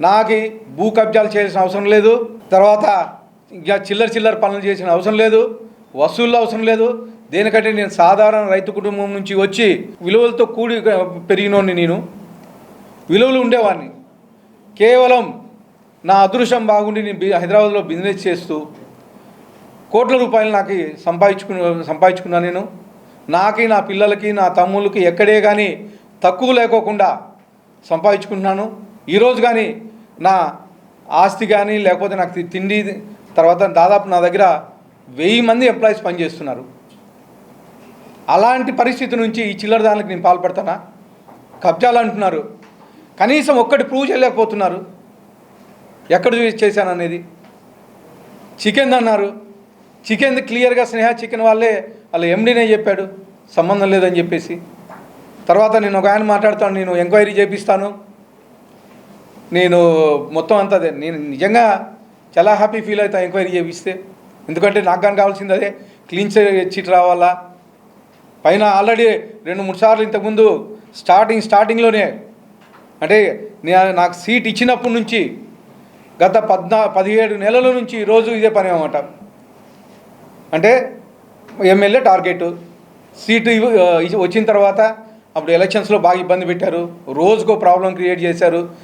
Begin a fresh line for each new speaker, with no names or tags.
నాకు భూ కబ్జాలు చేయాల్సిన అవసరం లేదు. తర్వాత ఇక చిల్లర పనులు చేసిన అవసరం లేదు. వసూళ్ళు అవసరం లేదు. దేనికంటే నేను సాధారణ రైతు కుటుంబం నుంచి వచ్చి విలువలతో కూడి పెరిగినోడిని. నేను విలువలు ఉండేవాడిని. కేవలం నా అదృష్టం బాగుండి నేను హైదరాబాద్లో బిజినెస్ చేస్తూ కోట్ల రూపాయలు నాకు సంపాదించుకున్నా. నేను నాకి, నా పిల్లలకి, నా తమ్ముళ్ళకి ఎక్కడే కానీ తక్కువ లేకోకుండా సంపాదించుకుంటున్నాను. ఈరోజు కానీ నా ఆస్తి కానీ లేకపోతే నాకు తిండి, తర్వాత దాదాపు నా దగ్గర 1000 మంది ఎంప్లాయీస్ పనిచేస్తున్నారు. అలాంటి పరిస్థితి నుంచి ఈ చిల్లర దానికి నేను పాల్పడతానా? కబ్జాలు అంటున్నారు, కనీసం ఒక్కటి ప్రూవ్ చేయలేకపోతున్నారు. ఎక్కడ చేశాను అనేది. చికెన్ అన్నారు, చికెన్ క్లియర్గా స్నేహ చికెన్ వాళ్ళ ఎండీనే చెప్పాడు సంబంధం లేదని చెప్పేసి. తర్వాత నేను ఒక ఆయన మాట్లాడుతాను, నేను ఎంక్వైరీ చేపిస్తాను, నేను మొత్తం అంతా నేను నిజంగా చాలా హ్యాపీ ఫీల్ అవుతాను ఎంక్వైరీ చేపిస్తే. ఎందుకంటే నాకు కానీ కావాల్సింది అదే, క్లీన్ చిట్ రావాలా. పైన ఆల్రెడీ 2-3 సార్లు ఇంతకుముందు స్టార్టింగ్లోనే అంటే నాకు సీట్ ఇచ్చినప్పటి నుంచి గత 17 నెలల నుంచి రోజు ఇదే పని అన్నమాట. అంటే ఎమ్మెల్యే టార్గెట్ సీటు వచ్చిన తర్వాత అప్పుడు ఎలక్షన్స్లో బాగా ఇబ్బంది పెట్టారు, రోజుకో ప్రాబ్లం క్రియేట్ చేశారు.